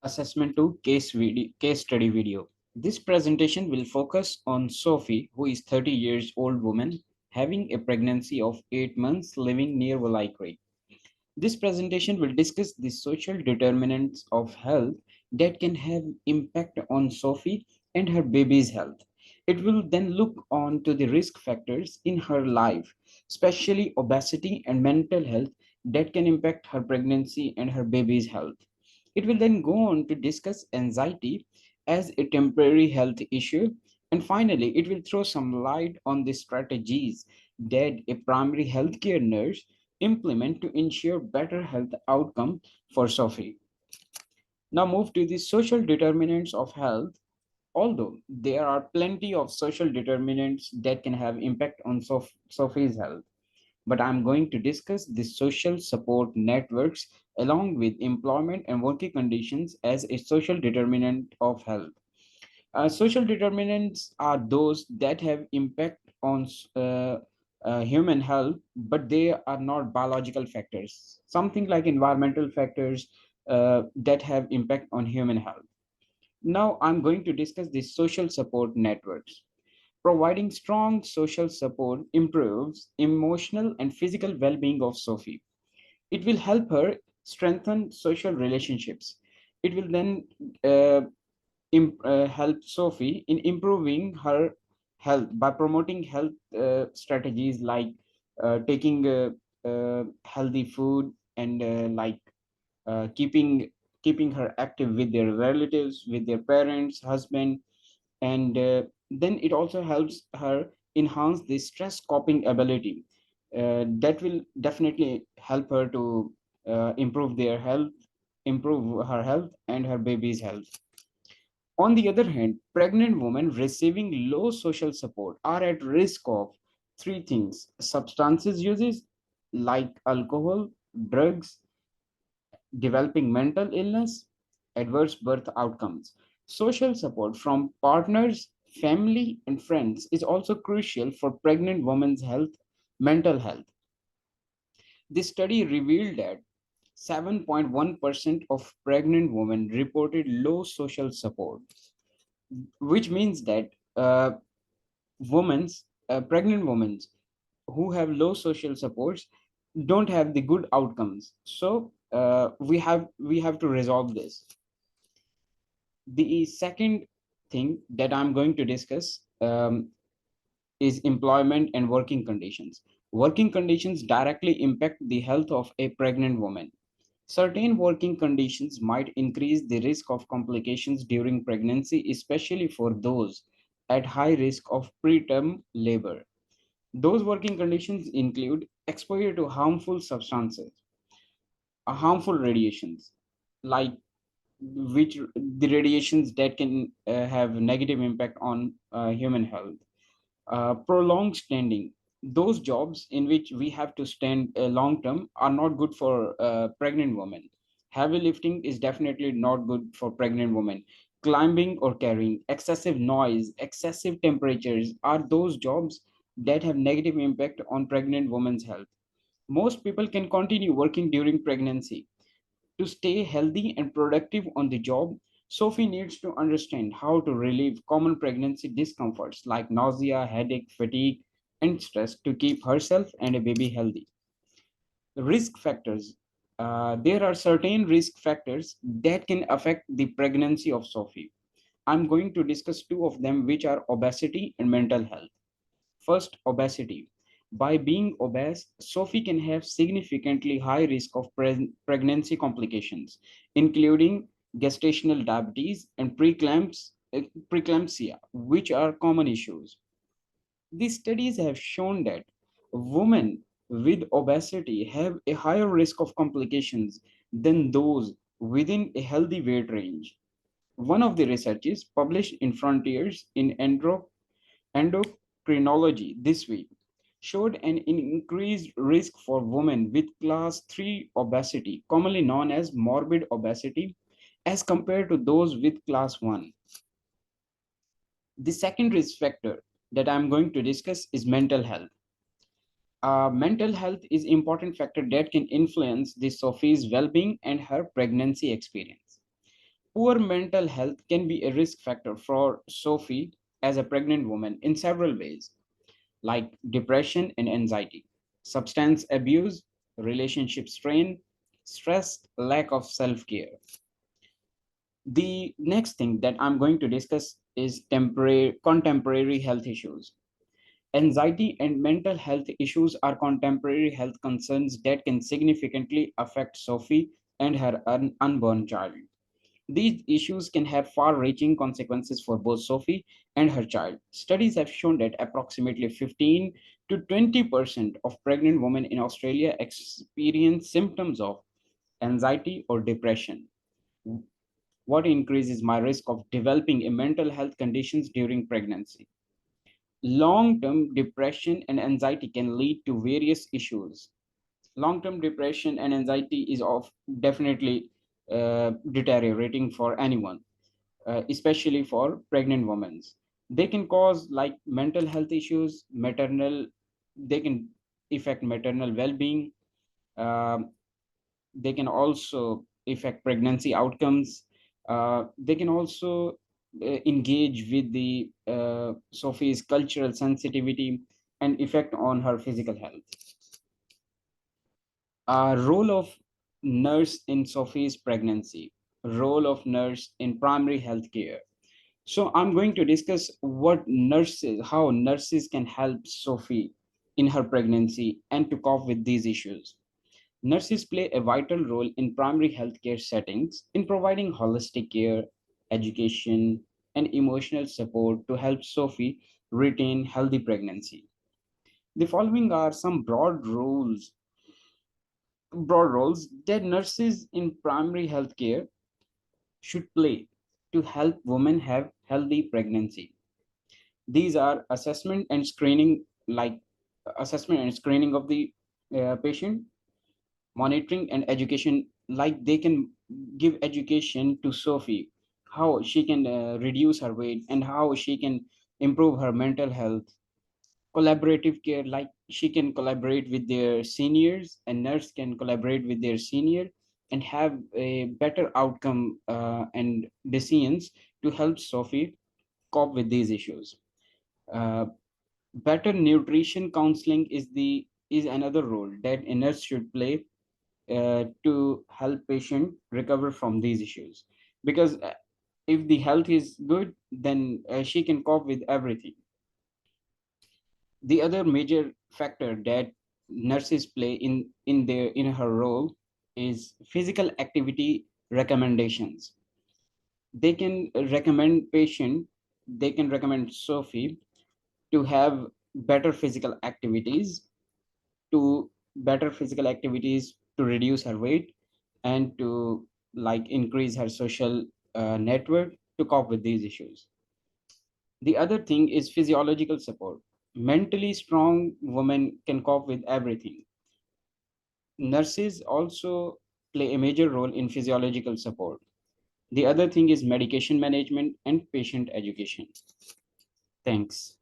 Assessment 2 case study video. This presentation will focus on Sophie, who is 30 years old woman having a pregnancy of 8 months living near Valley Creek. This presentation will discuss the social determinants of health that can have impact on Sophie and her baby's health. It will then look on to the risk factors in her life, especially obesity and mental health that can impact her pregnancy and her baby's health. It will then go on to discuss anxiety as a temporary health issue. And finally, it will throw some light on the strategies that a primary healthcare nurse implement to ensure better health outcome for Sophie. Now move to the social determinants of health. Although there are plenty of social determinants that can have impact on Sophie's health, but I'm going to discuss the social support networks along with employment and working conditions as a social determinant of health. Social determinants are those that have impact on human health, but they are not biological factors. Something like environmental factors that have impact on human health. Now, I'm going to discuss the social support networks. Providing strong social support improves emotional and physical well being of Sophie. It will help her strengthen social relationships. It will then help Sophie in improving her health by promoting health strategies like taking healthy food and keeping her active with their relatives, with their parents, husband, and then it also helps her enhance the stress coping ability. That will definitely help her to improve her health and her baby's health. On the other hand, pregnant women receiving low social support are at risk of three things: substances uses like alcohol, drugs, developing mental illness, adverse birth outcomes. Social support from partners, family, and friends is also crucial for pregnant women's mental health. This study revealed that 7.1% of pregnant women reported low social support, which means that pregnant women who have low social supports don't have the good outcomes. So we have to resolve this. The second thing that I'm going to discuss is employment and working conditions. Working conditions directly impact the health of a pregnant woman. Certain working conditions might increase the risk of complications during pregnancy, especially for those at high risk of preterm labor. Those working conditions include exposure to harmful substances, harmful radiations, like which the radiations that can have negative impact on human health. Prolonged standing. Those jobs in which we have to stand long term are not good for pregnant women. Heavy lifting is definitely not good for pregnant women. Climbing or carrying, excessive noise, excessive temperatures are those jobs that have negative impact on pregnant women's health. Most people can continue working during pregnancy. To stay healthy and productive on the job, Sophie needs to understand how to relieve common pregnancy discomforts like nausea, headache, fatigue, and stress to keep herself and a baby healthy. The risk factors. There are certain risk factors that can affect the pregnancy of Sophie. I'm going to discuss two of them, which are obesity and mental health. First, obesity. By being obese, Sophie can have significantly high risk of pregnancy complications, including gestational diabetes and preeclampsia, which are common issues. These studies have shown that women with obesity have a higher risk of complications than those within a healthy weight range. One of the researches published in Frontiers in Endocrinology this week showed an increased risk for women with class 3 obesity, commonly known as morbid obesity, as compared to those with class 1. The second risk factor that I'm going to discuss is mental health. Mental health is important factor that can influence the Sophie's well-being and her pregnancy experience. Poor mental health can be a risk factor for Sophie as a pregnant woman in several ways, like depression and anxiety, substance abuse, relationship strain, stress, lack of self care. The next thing that I'm going to discuss is temporary contemporary health issues. Anxiety and mental health issues are contemporary health concerns that can significantly affect Sophie and her unborn child. These issues can have far reaching consequences for both Sophie and her child. Studies have shown that approximately 15 to 20% of pregnant women in Australia experience symptoms of anxiety or depression, what increases my risk of developing a mental health conditions during pregnancy. Long-term depression and anxiety can lead to various issues. Long-term depression and anxiety is of definitely deteriorating for anyone, especially for pregnant women. They can cause like mental health issues, maternal, they can affect maternal well-being. Um, they can also affect pregnancy outcomes. They can also engage with the Sophie's cultural sensitivity and effect on her physical health. Role of nurse in Sophie's pregnancy, role of nurse in primary health care. So I'm going to discuss how nurses can help Sophie in her pregnancy and to cope with these issues. Nurses play a vital role in primary healthcare settings in providing holistic care, education, and emotional support to help Sophie retain healthy pregnancy. The following are some broad roles that nurses in primary healthcare should play to help women have healthy pregnancy. These are assessment and screening of the patient, monitoring and education, like they can give education to Sophie, how she can reduce her weight and how she can improve her mental health. Collaborative care, like she can collaborate with their seniors and nurse can collaborate with their senior and have a better outcome and decisions to help Sophie cope with these issues. uh, Better nutrition counseling is another role that a nurse should play to help patient recover from these issues, because if the health is good, then she can cope with everything. The other major factor that nurses play in her role is physical activity recommendations. They can recommend Sophie to have better physical activities to physical activities to reduce her weight and to like increase her social network to cope with these issues. The other thing is physiological support. Mentally strong women can cope with everything. Nurses also play a major role in physiological support. The other thing is medication management and patient education. Thanks.